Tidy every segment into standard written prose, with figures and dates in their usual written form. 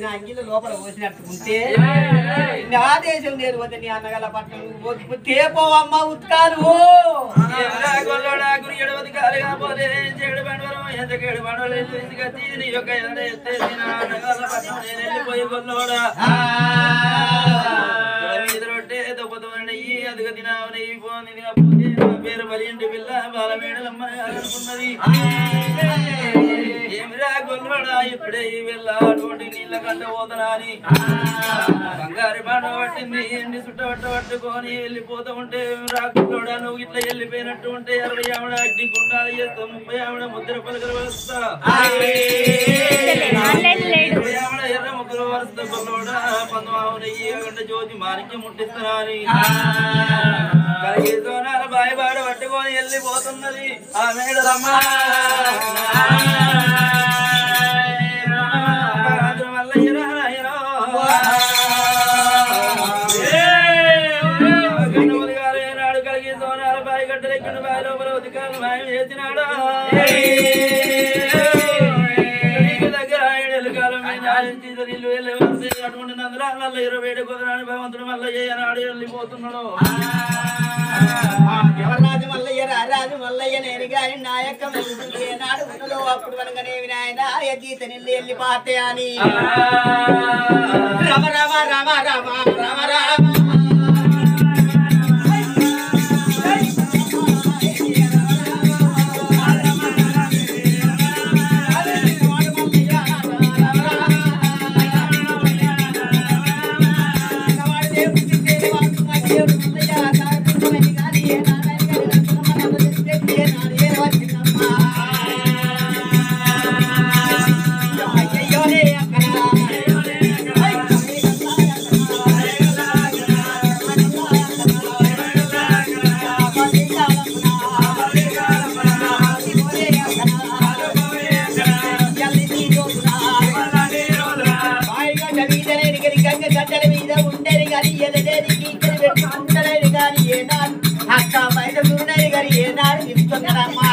అంగిలో లోపల పోసినట్టుకుంటే నా దేశం నేను వద్ద నీ అన్నగల పట్టణం తేపోవమ్మ ఉత్కాలు అదిగా తినా పేరు మరింటి పిల్ల బాలమేడలమ్మ అనుకున్నది ఏమిరా గొల్లడా ఇప్పుడే ఈ వెళ్ళ అటువంటి నీళ్ళ కంట పోతనా అని బంగారు బాట పట్టింది ఎండి చుట్టబట్ట పట్టుకొని వెళ్ళిపోతూ ఉంటే రాకుండా నువ్వు ఇట్లా వెళ్ళిపోయినట్టు ఉంటే 60 ఆవిడ అగ్ని గుండాలు చేస్తా 30 ఆవిడ ముద్ర పలకలు వరుస్తా 20 ఆవిడ ఎర్ర ముగ్గురు వరుస్తా గొల్లడా 19 ఆవిడ ఈ గంట జ్యోతి మారికి ముట్టిస్తారా అని కలిగి సోనాల బాయి బాడ పట్టుకొని వెళ్ళిపోతున్నది ఆ మేడలమ్మ నాడు కలిగి సోనాల బాయి గడ్డలెక్కిన బాయి లోపల ఉదికాలు మాయం చేసినాడు దగ్గర కాలం అటువంటి నందుల 27 కుదరాని భగవంతుడు మళ్ళీ చేయనాడు వెళ్ళిపోతున్నాడు ఎవరాజు మల్లయ్య రాజు మల్లయ్య నేను గాని నాయక నాడు ఉన్నదో అప్పుడు కనుకనే వినాయన జీత నిల్లు వెళ్ళిపోతే అని రమ రమ రమ రమ రమ రామ అక్క బయట చూడని గారి ఏనాడు ఇస్తున్నారమ్మా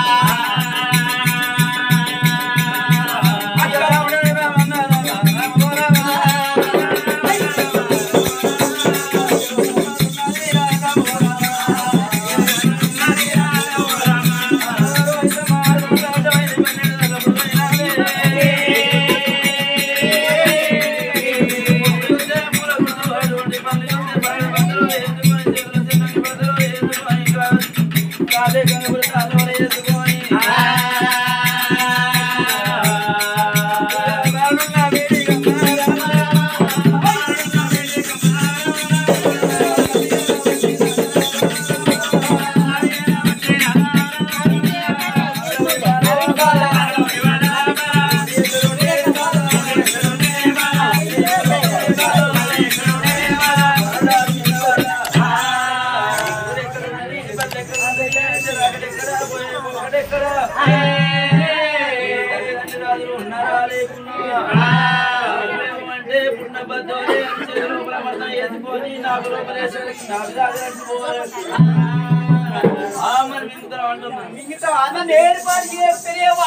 ఏర్పాటు చేస్తేనేమో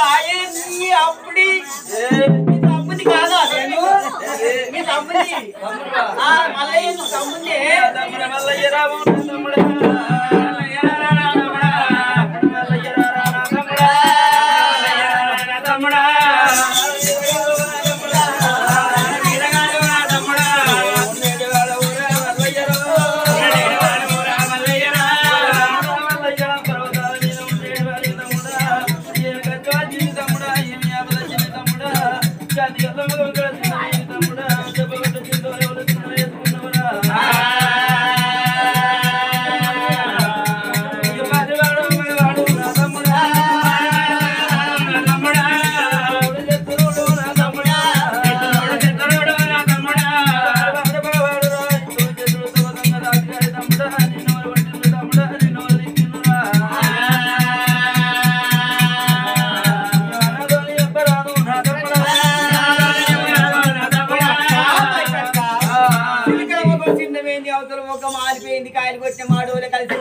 అప్పుడు మీ తమ్ముని కాదా నేను మీ తమ్ముని మల్లయ్య తమ్ముని మల్లయ్య రాము తమ్ముడు 8 కాయలు కొట్టిన మాడోలు కలిసి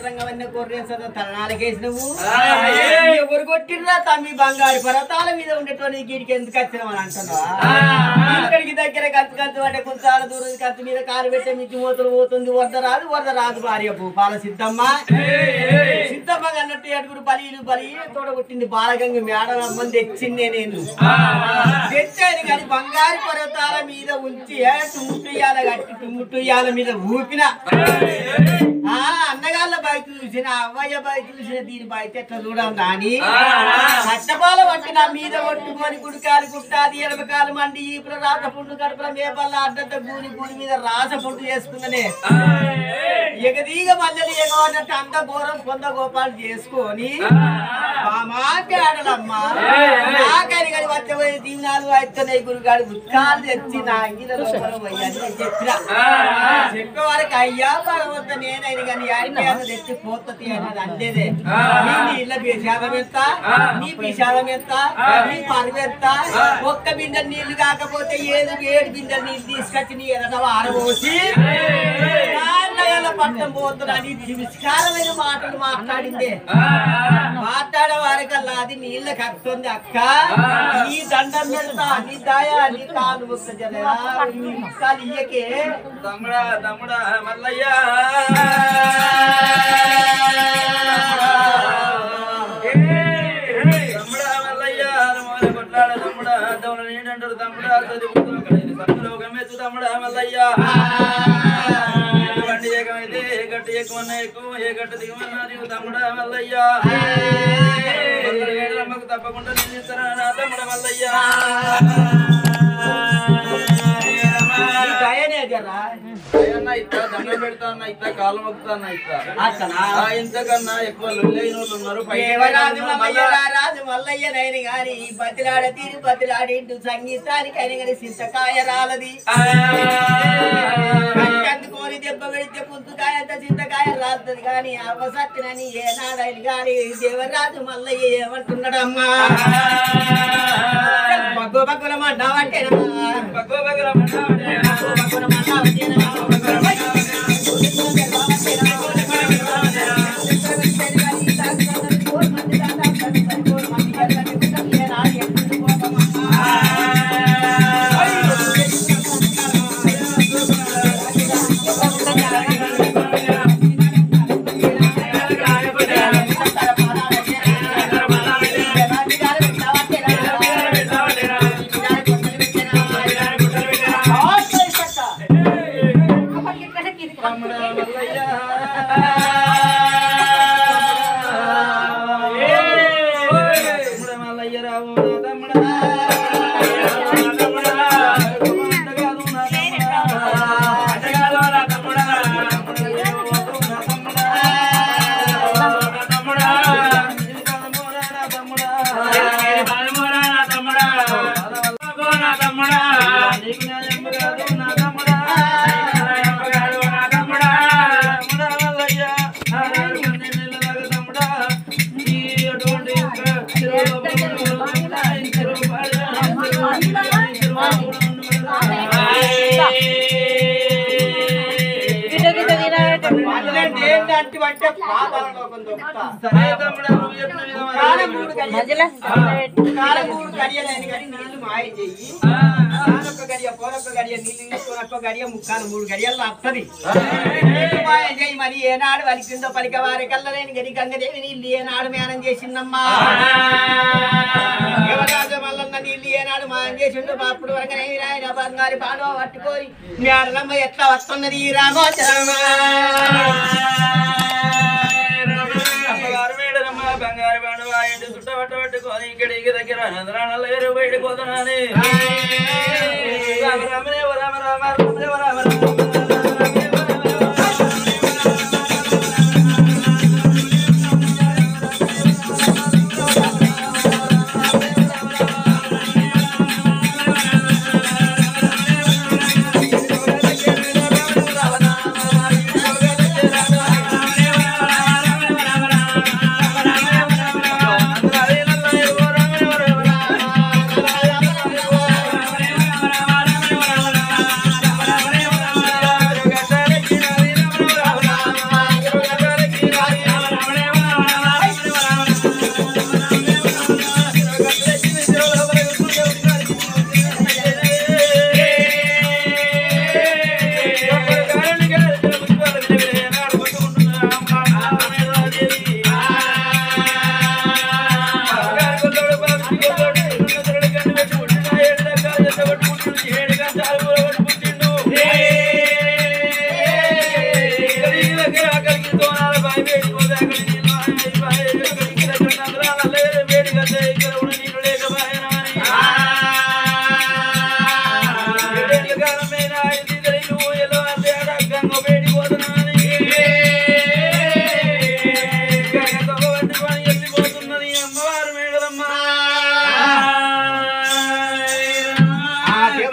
రంగవన్న కొర్రేసో తలనాలకేసి నువ్వు ఎవరు కొట్టిర్రా తమ్మి బంగారు పర్వతాల మీద ఉండేటువంటి గీడికి ఎందుకు వచ్చినామని అంటున్నావా ఇక్కడికి దగ్గర కత్తు అంటే కొంచాల దూరం కత్తి మీద కాలు పెట్టే మిచ్చి మూతలు పోతుంది వరద రాదు భార్య భూపాల సిద్ధమ్మ అన్నట్టు 7 బలి తోడగొట్టింది బాలగంగ మేడలమ్మని తెచ్చిందే నేను తెచ్చాను కానీ బంగారు పర్వతాల మీద ఉంచి తుమ్ముట్టుయ్యాల కట్టి తుమ్ముట్టుయ్యాల మీద ఊపిన అన్నగాళ్ళ బయట చూసిన అవ్వయ్య బయట చూసిన దీని బయట ఎట్లా చూడం కానీ కట్టపాల పట్టి నా మీద ఒట్టుకొని గుడికాలు కుట్టాది ఎడమకాలు మండి ఇప్పుడు రాత పుండు కడుపుల మేపల్ల అడ్డంత గూని మీద రాస పుండు చేసుకున్ననే ఎగదీగ మల్లెలు ఎగవన్నట్టు అంత ఘోరం కొంద గోపాలు చేసుకొని మాట్లాడలమ్మా నాకని కానీ వచ్చబోయే దీవెనాలు అయితున్నాయి గురుగాడు ఉత్కాలు తెచ్చి నా అంగిల లోపల పోయాని చెప్పిన చెప్పేవారికి అయ్యా భగవంత నేనైనా కానీ యాడిపేద తెచ్చి పోతది అనేది అంటేదే నీ నీళ్ళ విషాదం ఎంత నీ విషాదం ఎంత నీ పరువు ఎంత ఒక్క బిందె నీళ్లు కాకపోతే 7 బిందెలు నీళ్ళు తీసుకొచ్చి నీ ఎరట ఆరబోసి పట్టం పోతున్నాని విస్కారమైన మాటలు మాట్లాడిందే మాట్లాడే వారికల్లా అది నీళ్ళ కడుతుంది అక్క ఈ దండం పెడతా నీ దాయా నీ కాలు ముక్కలు ఇయ్యకే తమ్ముడా మల్లయ్య తమ్ముడా దౌన ఏంటంటారు తమ్ముడా చదివుతూ తమ్ముడా మల్లయ్య ఏకమైతే ఏ గట్టు ఎక్కువన్నా ఎక్కువ ఏ గట్టు దిగమన్నా నీవు తమ్ముడా మల్లయ్య అమ్మకు తప్పకుండా నేను ఇస్తారా నా తమ్ముడా మల్లయ్య ఇట్లా దండం పెడతా అన్న ఇట్లా కాలు మొక్కుతా అన్న ఇట్లా ఇంతకన్నా ఎక్కువ లొల్లైన వాళ్ళు ఉన్నారు రాజు మల్లయ్య నైన గాని బతిలాడ తీరు బతిలాడి సంగీతానికి అయిన గాని చింతకాయ రాలది అందుకోని దెబ్బ పెడితే పుంతుకాయ అంత చింతకాయ రాలుతుంది కానీ అవసత్తినని ఏనాడైన గాని దేవరాజు మల్లయ్య ఏమంటున్నాడమ్మా బగ్గు బగ్గుల మంటావంటేనా బగ్గు బగ్గుల మంటావంటేనా బగ్గుల మంటావంటేనా నీళ్లు మాయ చెయ్యి గడియ నీళ్ళు తీసుకుని గడియ ముక్కాలు 3 గడియల్లో వస్తుంది మాయ చెయ్యి మరి ఏనాడు వలికిందో పలిక వారి కల్లలేని గడి గంగదేవి నీళ్ళు ఏనాడు మేనం చేసిందమ్మా యువరాజు మల్లన్న నీళ్ళు ఏనాడు మాయం చేసిండు అప్పుడు వరకు ఆయన బంగారు పాడవ పట్టుకొని మేడలమ్మ ఎట్లా వస్తున్నది ఈ రామోచరమ్మ బంగారు పాడు ఆయన చుట్టబట్టబట్టుకొని ఇక్కడికి దగ్గర ఆనందరాణాలు వేరు బయటకు పోతున్నాను రామ రామ రామ రామ రామ రామ రామ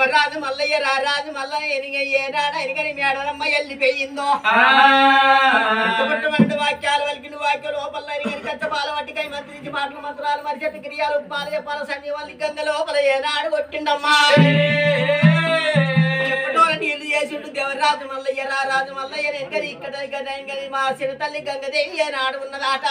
దేవరాజు మల్లయ్య రారాజు మల్లయ్య ఏనాడు ఎనిగని మేడలమ్మ వెళ్ళిపోయిందో పుట్టమంటు వాక్యాలు వలికిన వాక్యాలు లోపల ఎనిగని కచ్చపాల వట్టికై మంత్రించి మాటలు మంత్రాలు మరి చెట్టు క్రియాలు పాల చెప్పాల సంజీవాలు గంగ లోపల ఏనాడు కొట్టిండమ్మా చెప్పటోళ్ళ నీళ్లు చేసిండు దేవరాజు మల్లయ్య రారాజు మల్లయ్య ఎనిగని ఇక్కడ ఎనిగని మా చిన్న తల్లి గంగదేవి ఏనాడు ఉన్నదాట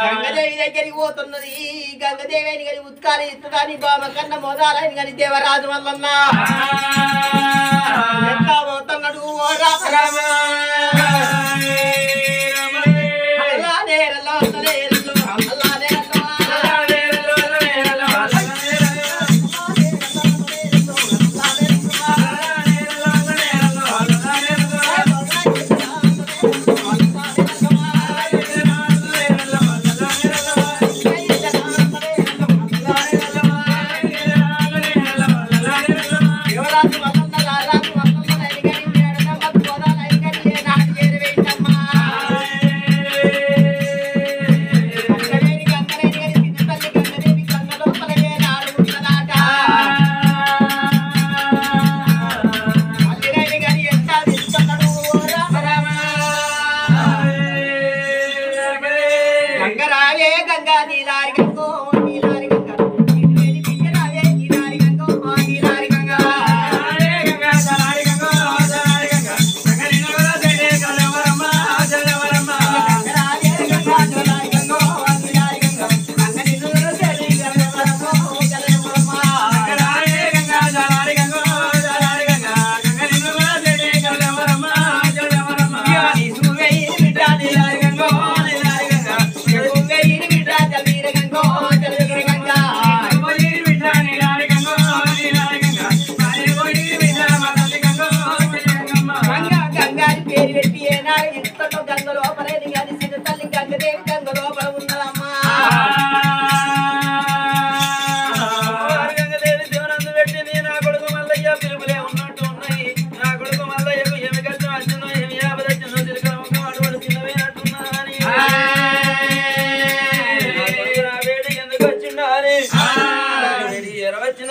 గంగదేవి దగ్గరికి పోతున్నది గంగదేవి అని కానీ ఉత్కాలి ఇస్తుందని బామ కన్న మోదాలని కానీ దేవరాజు మల్లన్న ఎంత పోతున్నాడు ఓ రామ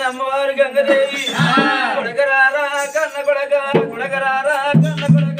అమ్మవారు గంగదేవి కొడగరారా కన్న కొడగరారా కన్న కొడగ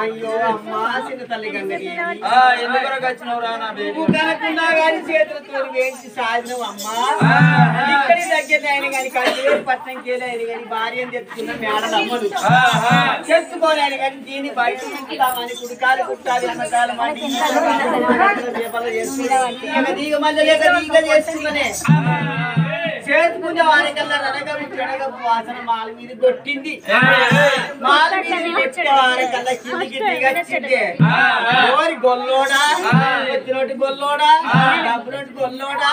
అయ్యో అమ్మా చిన్న తల్లి గంగదేవి ఎందుకు వచ్చినవురా నా బేబీ కనకుండా గాని చేతులతో వేయించి సాధినవు అమ్మా ఇక్కడి దగ్గర అయిన కానీ కంటివేరు పట్టణంకి అయిన కానీ భార్యను తెచ్చుకున్న మేడలు అమ్మలు చెప్పుకోలేని కానీ దీన్ని బయట ఉంచుతామని కుడికాలు కుట్టాలి అన్నకాలు దీగ మళ్ళీ లేక దీగ చేసుకునే చేసుకునే వారికల్లా రనగ వాసన మాల మీద కొట్టింది మాల మీద కొట్టే వారికల్లా కిందికి దిగచ్చింది ఓరి గొల్లోడా ఎత్తినోటి గొల్లోడా డబ్బునోటి గొల్లోడా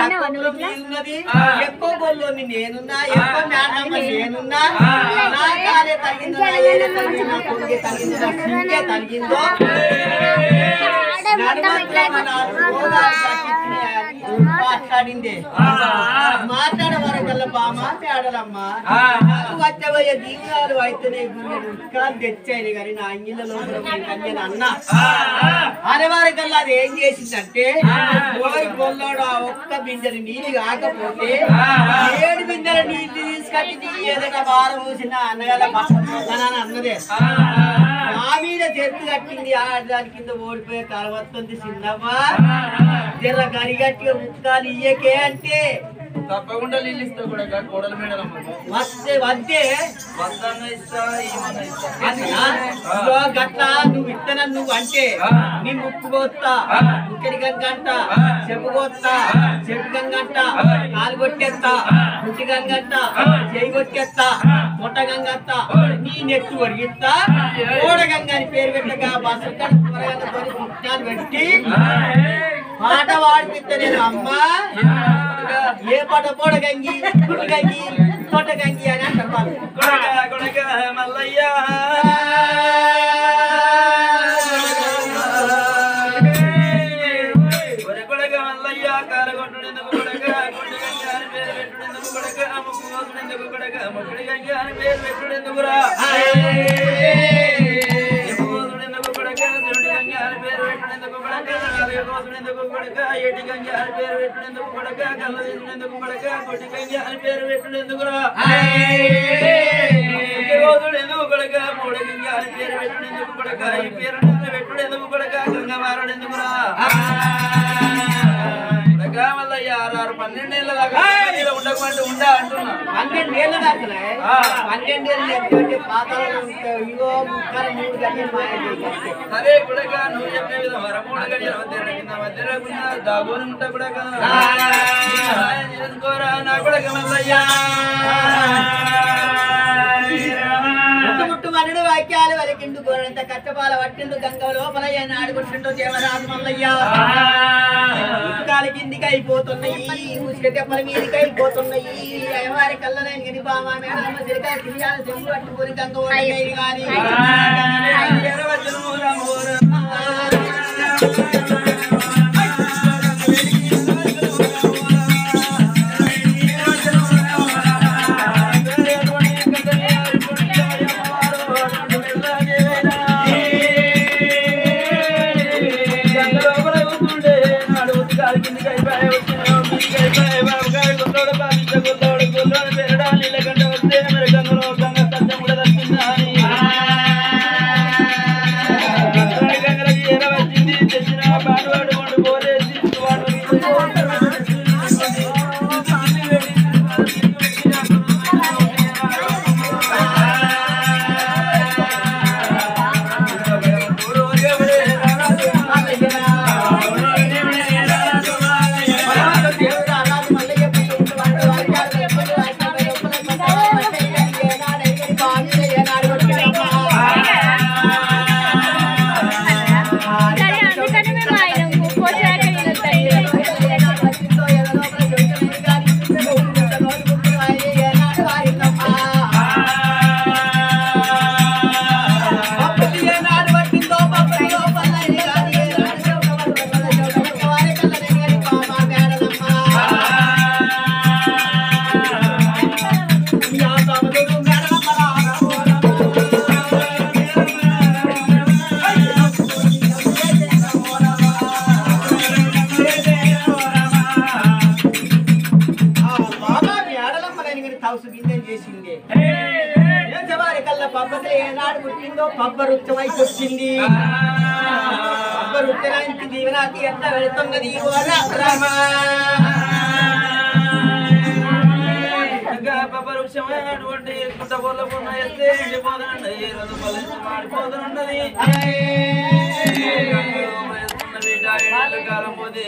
తక్కువలో మీరున్నది ఎక్కువ గొల్లోని నేనున్నా ఎక్కువ మేడమ్మ నేనున్నా నా కాలే తగిలిందో నా ఏడే తగిలిందో నా కొడుకే తగిలిందో నా సింగే తగిలిందో నడుమట్ల మన మాట్లాడిందే మాట్లాడవరకల్లా బామా తేడలమ్మా వచ్చబోయే దీవురాలు అయితేనే ఉత్కాలు తెచ్చాయి కానీ నా అంగిలలో అన్న అనేవారికల్లా అది ఏం చేసిందంటే గొల్లోడు ఆ ఒక్క బిందెలు నీళ్ళు కాకపోతే 7 బిందెల నీళ్ళు తీసుకొచ్చి నీ ఏదైనా వారం పూసిన అన్నగల అన్నదే నా మీద చెట్టు కట్టింది దాని కింద ఓడిపోయే కాలం వస్తుంది చిన్నమ్మా జర గరిగట్టిగా ఉత్కాలు ఇయ్యకే అంటే తప్పకుండా నీళ్ళు ఇస్తా కూడా కోడల మేడలు వస్తే వద్దే గట్లా నువ్వు ఇత్తన నువ్వు అంటే నీ ముక్కు పోస్తా ముక్కడి గంగంట చెప్పు పోస్తా చెప్పు గంగంట కాలు కొట్టేస్తా ముట్టి గంగంట చేయి కొట్టేస్తా మొట్ట గంగంట నీ నెట్టు వడిగిస్తా కోడ గంగ అని పేరు పెట్టగా బస్సు ముత్యాలు పెట్టి పాట వాడిపిస్తా నేను అమ్మా ఏ పాట పోడ గంగి గుడి గంగి తోట గంగి అని అంటారు మల్లయ్య కొడక మల్లయ్య కాలగొట్టుడెందుకు కొడక కొండ గంగ అని పేరు పెట్టుడెందుకు కొడక ముక్కు మోసుడెందుకు కొడక ముక్కడి గంగ అని పేరు పెట్టుడెందుకురా ఏటి గంగ అని పేరు పెట్టుడెందుకు కొడక కళ్ళ తీసుకునేందుకు కొడక కొట్టి గంగ అని పేరు పెట్టుడెందుకురా ఎందుకు కొడక మూడ గంగ అని పేరు పెట్టుడెందుకు కొడక ఈ పేరు పెట్టుడెందుకు కొడక గంగ మారడెందుకురా కొడక మళ్ళీ 6-12 ఏళ్ళ దాకా ఉండకమంటే ఉండా అంటున్నా 12 ఏళ్ళ దాకా 12 ఏళ్ళు పాత్రలు ఇగో 3 గంటలు మాయ సరే కొడక నువ్వు చెప్పే విధం 3 గంటల మధ్య దాగోని ఉంటా కొడక చేసుకోరా నా కొడక మల్లయ్యా ముట్టు మనుడు వాక్యాలు వలికిండు గోరంత కచ్చపాల వట్టిండు గంగ లోపల ఆడుకుంటుంటూ దేవరాజు మల్లయ్య ఉత్కాల కిందికి అయిపోతున్నాయి ఉసుక తెప్పల మీదకి అయిపోతున్నాయి అయ్యవారి కళ్ళనైన గని బామా మేడమ్మ సిరికాయ తిరిగాల చెంబు పట్టుకొని గంగ ఓడిపోయి కానీ పబ్బరుచ్చమైపోయింది పబ్బరుచ్చడానికి దీవనాకి ఎంత వెళుతున్నది పబ్బరుక్షమైనటువంటి మాడిపోతున్నది కాలం పోతే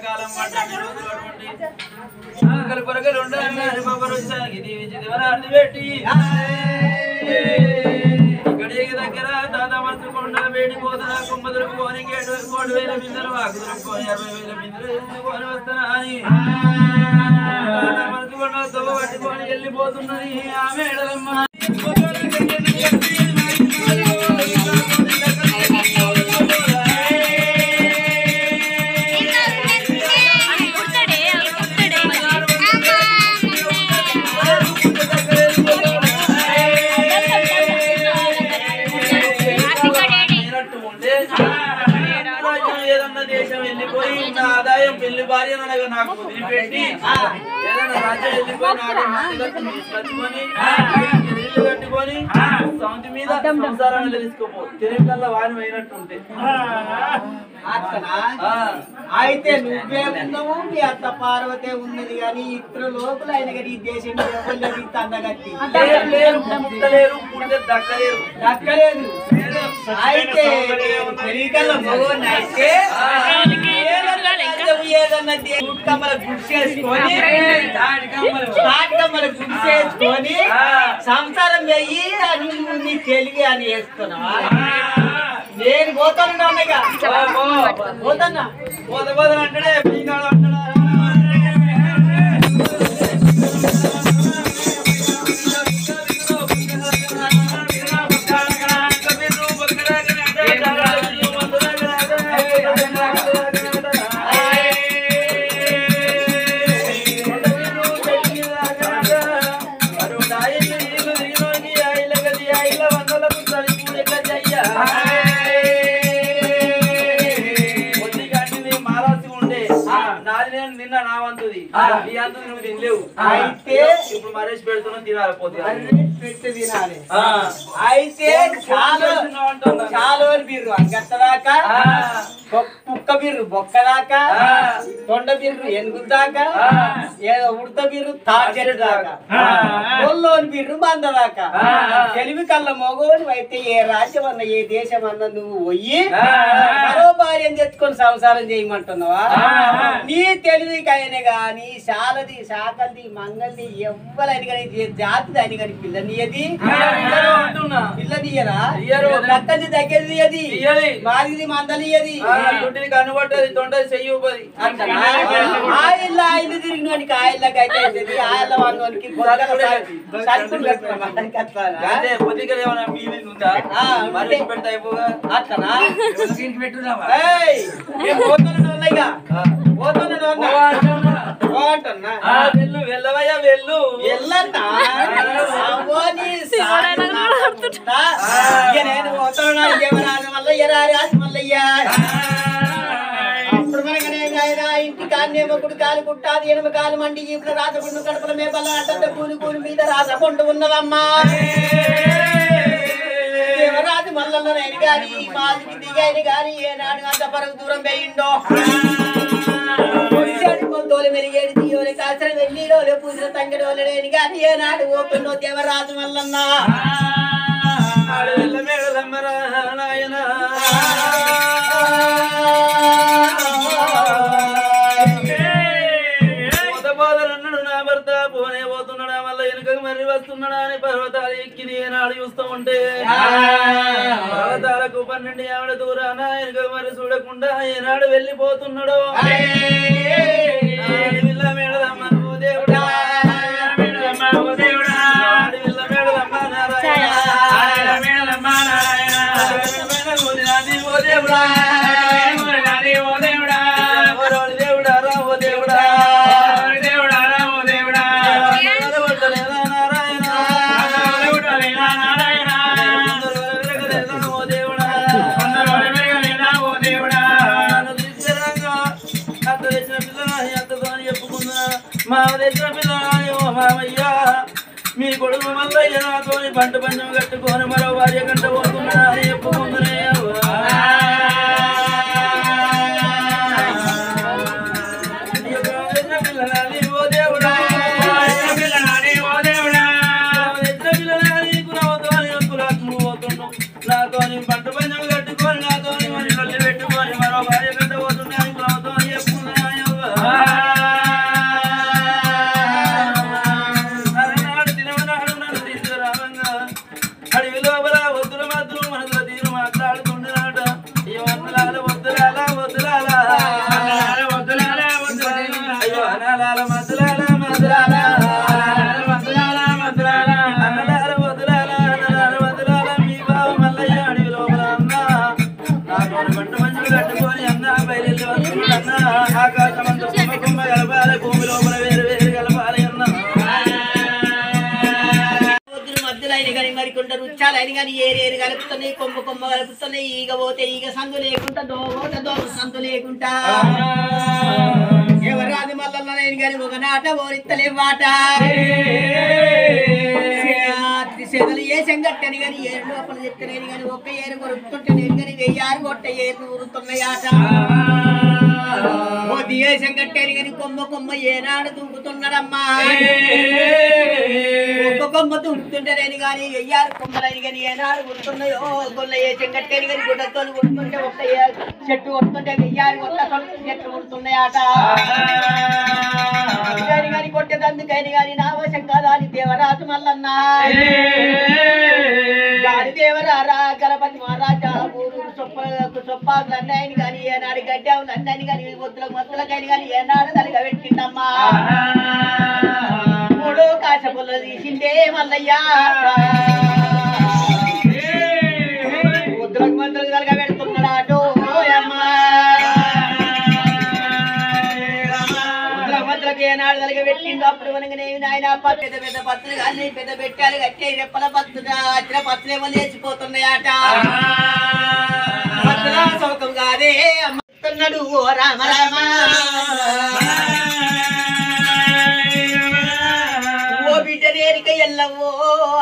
కాలం కొరకలు ఉండాలి పబ్బరుక్షానికి దీవించి పెట్టి దగ్గర దాదా మనసు కొండలు వేడిపోతున్నా కుమ్మదులకు పోని 3,000 బిందెలు ఆకుదులకు పోని 60,000 బిందెలు ఎత్తుకొని వస్తానా అని మనసు కొండలతో పట్టుకొని వెళ్ళిపోతున్నది ఆ మేడలమ్మ వదిలిపెట్టి ఏదైనా రాజ్యం వెళ్ళిపోయిన కట్టుకొని ఇల్లు కట్టుకొని సౌంతి మీద సంసారాన్ని తెలుసుకోపో తిరిగికల్లా వాని అయినట్టుంటే అయితే నువ్వే ఉన్నావు మీ అత్త పార్వతే ఉన్నది కానీ ఇతరు లోపల ఆయన కానీ ఈ దేశం ఎవరు తందగట్టి లేరు పుడితే దక్కలేరు అయితే అయితే ఏదన్నా కమ్మల గుడ్సేసుకొని సంసారం వెయ్యి అని నీ తెలివి అని వేస్తున్నావా నేను పోతాను పోతానా పోతా అంటాడే నిన్న నా వంతుది ఈ అంతు నువ్వు తినలేవు అయితే ఇప్పుడు మరేసి పెడుతున్నా తినాలి పోతే పెట్టి తినాలి అయితే చాలా బిర్రు అంగట్టదాకా కుక్క బిర్రు బొక్కదాకా తొండ బిర్రు ఎనుగుదాకా ఉడత బిర్రు తాచెట్టు దాకా ఒల్లోని బిర్రు బందదాకా తెలివి కళ్ళ మగోని అయితే ఏ రాజ్యం అన్న ఏ దేశం అన్న నువ్వు పోయి మరో భార్యను తెచ్చుకొని సంసారం చేయమంటున్నావా నీ తెలివికైనా గాని శాలది శాకల్ది మంగళది ఎవ్వరైనా కానీ జాతి అని కానీ పిల్లనియది పిల్లనియరా దక్కది దగ్గరది అది మాదిది మందలియది గుడ్డిని కనుబట్టది తొండది చెయ్యి ఆయిల్ ఆయిల్ తిరిగినోనికి ఆయిల్కి అయితే ఆయిల్ వానికి పెడతా అయిపోగా అట్లనా వెళ్ళు వెళ్ళవయ్యా వెళ్ళు వెళ్ళన్నా నేను పోతున్నా యమరాజు మల్ల రాజు మల్లయ్యా అప్పుడు మనకనే ఇంటి కాన్నేమో కుడి కాలు కుట్టాది ఎనమ కాలు మండి ఇప్పుడు రాజపండు కడపల మేపల అంటే కూలి కూలి మీద రాజపండు ఉన్నదమ్మా దేవరాజు మల్లన్నైన గాని మాదికి దిగైన గాని ఏనాడు అంత పరుగు దూరం వేయిండో తోలు మెరిగేది తీయోలే కాల్సిన వెళ్ళిలోలే పూసిన తంగడోలేని గాని ఏనాడు ఓపెన్నో దేవరాజు మల్లన్న నా భర్త పోనే పోతున్నాడా మళ్ళీ వెనుక మరి వస్తున్నాడా అని పర్వతాలు ఎక్కి ఏనాడు చూస్తూ ఉంటే పర్వతాలకు 12 ఆవిడ దూరాన వెనుక మరి చూడకుండా ఏనాడు వెళ్ళిపోతున్నాడు దేవుడా మామయ్యా మీ కొడుకు మల్లయ్య నాతోని పంట పంచం కట్టుకొని మరో భార్య కంట పోతున్నా అని చెప్పుకుంటున్నా పిల్లనాలి ఓ దేవుడా నాతోని పంట పంచం కట్టుకొని నాతోని మరి నొల్లి పెట్టుకొని మరో భార్య కంట పోతున్నా అని కులవతో చెప్పుకున్నా అడవి లోపల వద్దుల మాత్రం మనసులో తీరు మాట్లాడుతుంటున్నాడు అయ్యో అన్నలాల వద్దులాల వద్దులాల అయ్యో అనాలాల మద్దులాల మద్దులాల అన్నలాల వద్దులాల అన్నలాల వద్దులాల మీ బావ మల్లయ్య అడవి లోపల అన్న నాకు పంట మంచులు కట్టుకొని అన్న బయలు వస్తున్నా ఆకాశమంత కొమ్మ కొమ్మ కలపాలి భూమి లోపల వేరు వేరు కలపాలి అన్న మరి కొంత రుచాలైన కానీ ఏరేరు కలుపుతున్నాయి కొమ్మ కొమ్మ కలుపుతున్నాయి ఈగ పోతే ఈగ సందు లేకుండా దోగోట దోగ సందు లేకుండా ఎవరాది మల్లన్న నేను గాని ఒక నాట ఓరిత్తలేవాట సెదలు ఏ సంగట్టని గాని ఏరు లోపల చెప్తలేని గాని ఒక్క ఏరు కొరుకుతుంటే నేను గాని 1000 కొట్ట ఏరు ఊరుతున్నాయాట ఏ సంగట్టని గాని కొమ్మ ఏనాడు దూకుతున్నాడమ్మా ఒక్క కొమ్మ దూకుతుంటే నేను గాని 1000 కొమ్మలని గాని ఏనాడు గుర్తున్నాయో గొల్ల ఏ సంగట్టని గాని గుడ్డతో గుర్తుంటే ఒక్క చెట్టు కొడుతుంటే 1000 కొట్ట చెట్లు కొడుతున్నాయాట గాని కొట్టేదందుకని గాని నావశం కాదా అని దేవరాజు మల్లన్న గాడి దేవరారా గణపతి మహారాజా ఊరు చొప్పాకులు అన్నాయని కానీ ఏనాడు గడ్డావులు అన్నాయని కానీ మొత్తులకని కానీ ఏనాడు తలిగా పెట్టిందమ్మా 3 కాశపుల్ల తీసిందే మల్లయ్యా ముద్దులకు తలిగా పెడుతున్నాడు ఏనాడు తలగా పెట్టిండు అప్పుడు మనకి ఆయన పెద్ద పెద్ద పత్తులు కానీ పెద్ద పెట్టాలు కట్టే రెప్పల పత్తులు అచ్చిన పత్తులేమో లేచిపోతున్నాయట పత్తుల సౌకం కాదే అమ్మన్నాడు ఓ రామ రామ ఓ బిడ్డ రేరిక ఎల్లవో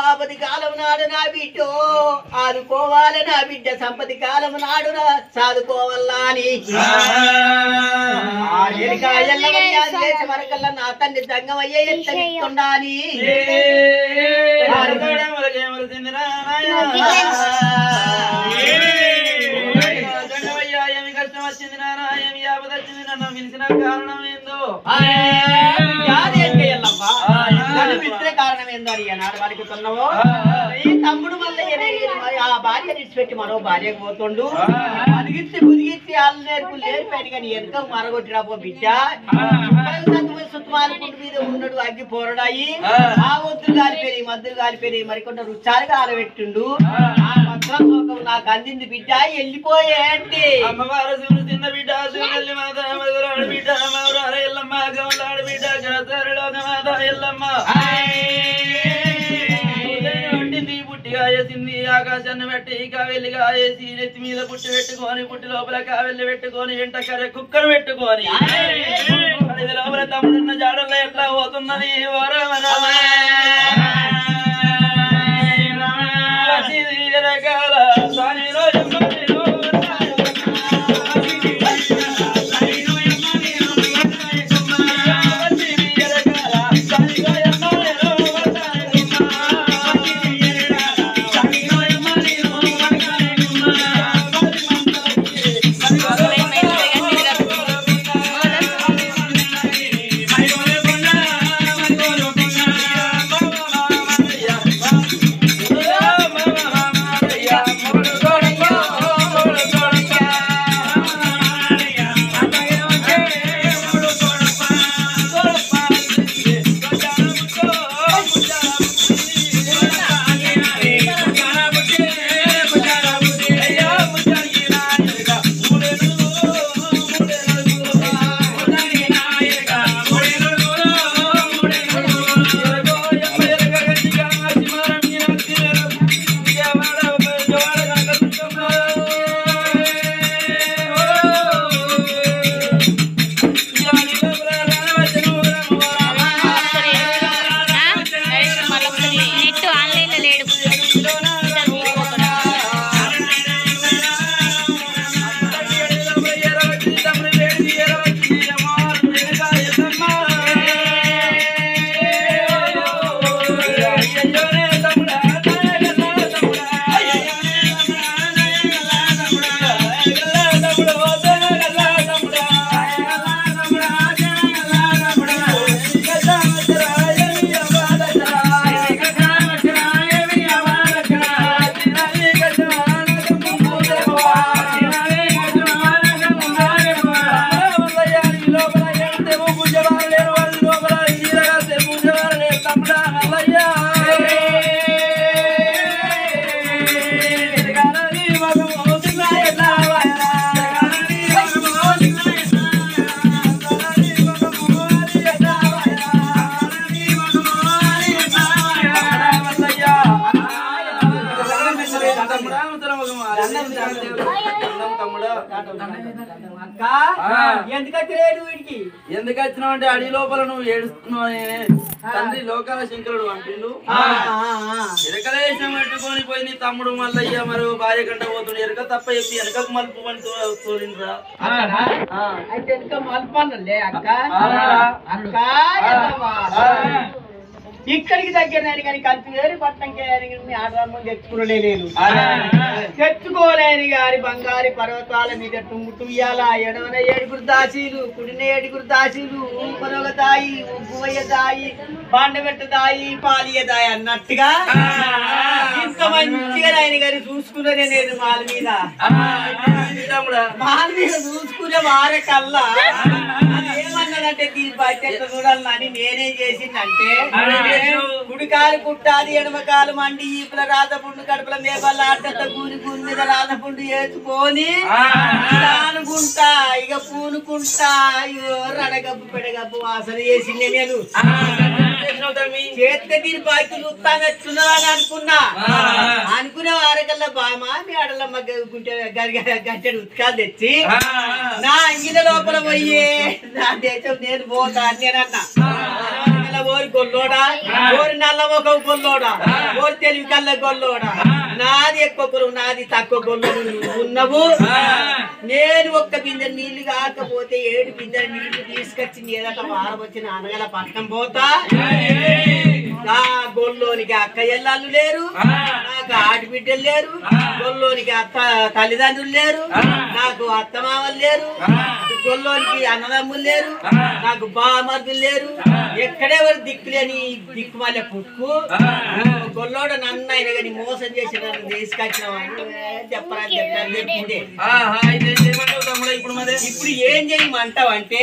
ఆపది కాలం నాడు నా బిడ్డో ఆదుకోవాలి నా బిడ్డ సంపది కాలం నాడు సాదుకోవాలా అని వరకల్లా నా తండ్రి దంగం అయ్యే ఎత్తని ఏమి కష్టం వచ్చింది నానా ఏమి ఆపద వచ్చింది నన్ను పిలిచిన కారణం ఏందో కారణం ఏందో అని నాడు వారికి కొన్నావో ఈ తమ్ముడు మళ్ళీ ఆ భార్య నిడిచిపెట్టి మరో భార్యకు పోతుండు అదిగిచ్చి బుదిగిచ్చి వాళ్ళు లేరిపోయాడు కానీ వెనుక మరగొట్టిరాపో బిడ్డ సుత్మాలకుంటు మీద ఉన్నాడు అగ్గి పోరడాయి ఆ ఒత్తులు కాలిపోయి మద్దులు కాలిపోయి మరికొంత రుచాలుగా ఆలబెట్టిండు ఆ పత్రం శోకం నాకు అందింది బిడ్డ వెళ్ళిపోయేంటి అమ్మవారు శివుడు తిన్న బిడ్డ శివుడు మాత బిడ్డ ఎల్లమ్మ గమలాడు బిడ్డ లోకమాత ఎల్లమ్మ పుట్టిగాయేసింది ఆకాశాన్ని పెట్టి కావెల్లిగా వేసి నెత్తి మీద పుట్టి పెట్టుకొని పుట్టి లోపల కావెల్లి పెట్టుకొని వెంట కర్రె కుక్కను పెట్టుకొని అడవి లోపల తమ్ముడున్న జాడల్లో ఎట్లా పోతున్నది రకాల అక్క ఎందుకు వచ్చలేడు వీడికి? ఎందుకు వచ్చినావు అంటే అడవి లోపల నువ్వు ఏడుస్తున్నావు తండ్రి లోకాల శంకరుడు అంటుండు. ఎరకలేశం పెట్టుకొని పోయి నీ తమ్ముడు మల్లయ్య మరి భార్య కంట పోతుండు. ఎరక తప్ప చెప్పి వెనకకు మలుపు పని తోలిండ్రా. అయితే ఎంత మలుపన్నలే అక్క అక్క ఇక్కడికి దగ్గర కానీ కంచి వేరు పట్టంకి ఆడరమ్మని తెచ్చుకునే లేదు. తెచ్చుకోలేని గారి బంగారి పర్వతాల మీద తుయ్యాల ఎడవన 7 దాసీలు కుడిన 7 దాసీలు ఊపరొక దాయి ఉగ్గువయ్య దాయి బాండబెట్ట దాయి పాలియ దాయి అన్నట్టుగా ఇంత మంచిగా ఆయన గారి చూసుకునే నేను మాల మీద చూసుకునే వారే కల్లా ఏమన్నాడంటే దీని బాధ్యత చూడాలని నేనేం చేసిందంటే కుడికాలు కుట్టాది ఎడమకాలు మండి ఈపుల రాతపుండు కడుపుల మేపల ఆటంత కూని కూని మీద రాతపుండు వేసుకొని అనుకుంటా ఇక పూనుకుంటా అయ్యో రడగబ్బు పెడగబ్బు వాసన చేసిందే నేను చేస్తే దీని బాధ్యతలు ఉత్తానట్టున్నదని అనుకునే వారకల్లా బామా మీ ఆడలమ్మ గంటెడు ఉత్కాలు తెచ్చి నా అంగిల లోపల పోయి నా దేశం నేను పోతా అని నేనన్నా. ఓరి గొల్లోడా ఓరి నల్ల ఒక గొల్లోడా ఓరి తెలివి కల్ల గొల్లోడా నాది ఎక్కువ కొరువు నాది తక్కువ గొల్లోడు ఉన్నావు. నేను ఒక్క బిందె నీళ్లు కాకపోతే 7 బిందెల నీళ్లు తీసుకొచ్చి ఏదట వారం వచ్చి నాన్నగల పట్టణం పోతా. నా గొల్లోనికి అక్క ఎల్లాళ్ళు లేరు, నాకు ఆడబిడ్డలు లేరు, గొల్లోనికి అత్త తల్లిదండ్రులు లేరు, నాకు అత్తమామలు లేరు, గొల్లోనికి అన్నదమ్ములు లేరు, నాకు బామర్దులు లేరు, ఎక్కడెవరు దిక్కులేని దిక్కు మళ్ళీ పుట్టుకు గొల్లోడు నన్ను అయినా కానీ మోసం చేసి నన్ను తీసుకొచ్చినామని చెప్పరా చెప్పిండే. ఇప్పుడు ఏం చేయమంటావు అంటే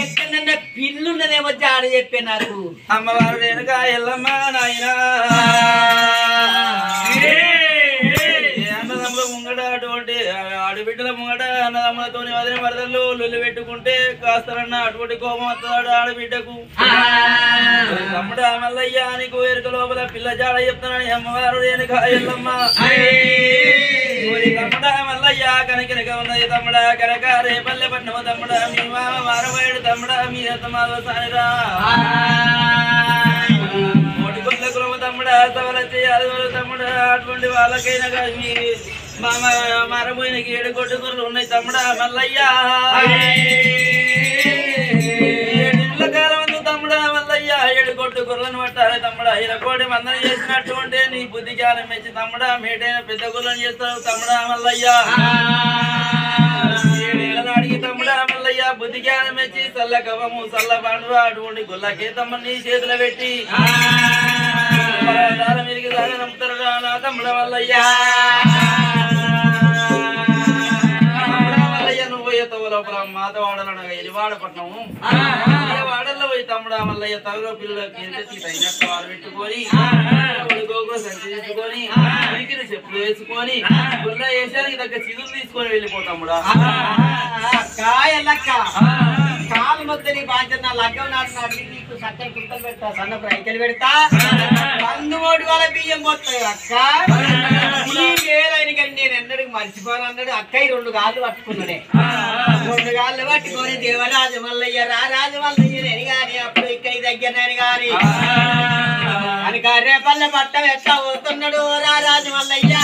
ఎక్కడన్నా పిల్లున్నదేమో ఆడ చెప్పే నాకు అమ్మవారు వెనుక ఎల్లమ్మ నాయన అన్నదమ్ముల ముంగట అటువంటి ఆడబిడ్డల ముంగట అన్నదమ్ములతో వదిలి వరదలు లొల్లి పెట్టుకుంటే కాస్తారన్న అటువంటి కోపం వస్తాడు ఆడబిడ్డకు. తమ్ముడు మల్లయ్య నీకు ఎరుక లోపల పిల్ల జాడ చెప్తానని అమ్మవారు వెనుక ఎల్లమ్మ తమ్ముడా మల్లయ్య కనకనక ఉన్నది తమ్ముడా కనక రేపల్లె పట్నము తమ్ముడా మీ మామ మారబోయాడు తమ్ముడా మీ అత్త మాధవ సానిరా మోటికొండ కులము తమ్ముడా సవల చేయాలి తమ్ముడా అటువంటి వాళ్ళకైనా కానీ మీ మామ మారబోయిన 7 కొట్టుకులు ఉన్నాయి తమ్ముడా మల్లయ్య. 7 కాలం ఉంది తమ్ముడా మల్లయ్య 7 కొట్టుకుర్లను పట్టాలి తమ్ముడా. 20 కోటి మందని చేసినటువంటి నీ బుద్ధి జ్ఞానం మెచ్చి తమ్ముడా మేటైన పెద్ద గుర్రం చేస్తావు తమ్ముడా మల్లయ్య. 7 అడిగి తమ్ముడా మల్లయ్య బుద్ధి జ్ఞానం మెచ్చి చల్ల కవము చల్ల పండు అటువంటి గుల్లకే తమ్ముడు నీ చేతులు పెట్టి మీరికి దాకా నమ్ముతారా నా తమ్ముడ మల్లయ్య. లోపల మాత వాడాలనగా ఎలివాడపట్నము వాడల్లో పోయి తమ్ముడా మల్లయ్య తగులో పిల్లలకి తగినట్టు వాడు పెట్టుకొని గోగులు సంచి తీసుకొని ఉనికిని చెప్పులు వేసుకొని గుల్ల వేసానికి తగ్గ చిదులు తీసుకొని వెళ్ళిపోతాముడా. కాలు మధ్య బాధ్యత లగ్గం నాడు నీకు సక్కలు కుట్టలు పెడతా సన్న రైతులు పెడతా అందుమోటి వాళ్ళ బియ్యం పోతాయి అక్క. ఈ వేరైన కానీ నేను ఎన్నడికి మర్చిపోను అన్నాడు. అక్కయ్య 2 కాళ్ళు పట్టుకున్నాడే 2 కాళ్ళు పట్టుకొని దేవరాజు మల్లయ్య రాజు మల్లయ్య గాని అప్పుడు ఇక్కడి దగ్గర గాని అని రేపల్లె పట్టం ఎట్లా పోతున్నాడు రాజు మల్లయ్య.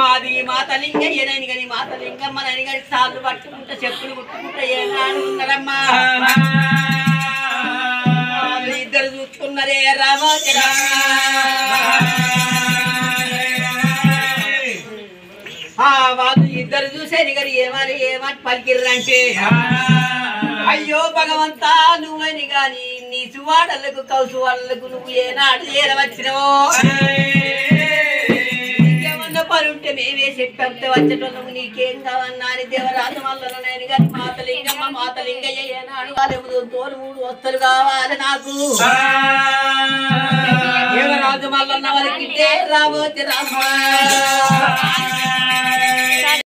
మాది మాతలింగయ్యనని కానీ మాతలింగమ్మనని కానీ సార్లు పట్టుకుంటా చెప్పులు కుట్టుకుంటా ఏనాడు ఉన్నారమ్మా ఇద్దరు చూసుకున్నారే రామోజరా వాళ్ళు ఇద్దరు చూసేది కానీ ఏమని పలికిర్రంటే అయ్యో భగవంతా నువ్వని గాని నీ సువాడలకు కౌసు వాళ్ళకు నువ్వు ఏనాడు చేరవచ్చినవో నీకేమన్నా పరుంటే మేమే చెప్పంతే వచ్చేటోళ్ళము నీకేం కావన్నా అని దేవరాజు మల్లన నేను కానీ మాతలింగయ్య ఏనాడు వాళ్ళు తోలు 3 వస్తువులు కావాలి నాకు దేవరాజు మల్లన్న వాళ్ళకి రాబోతే రామ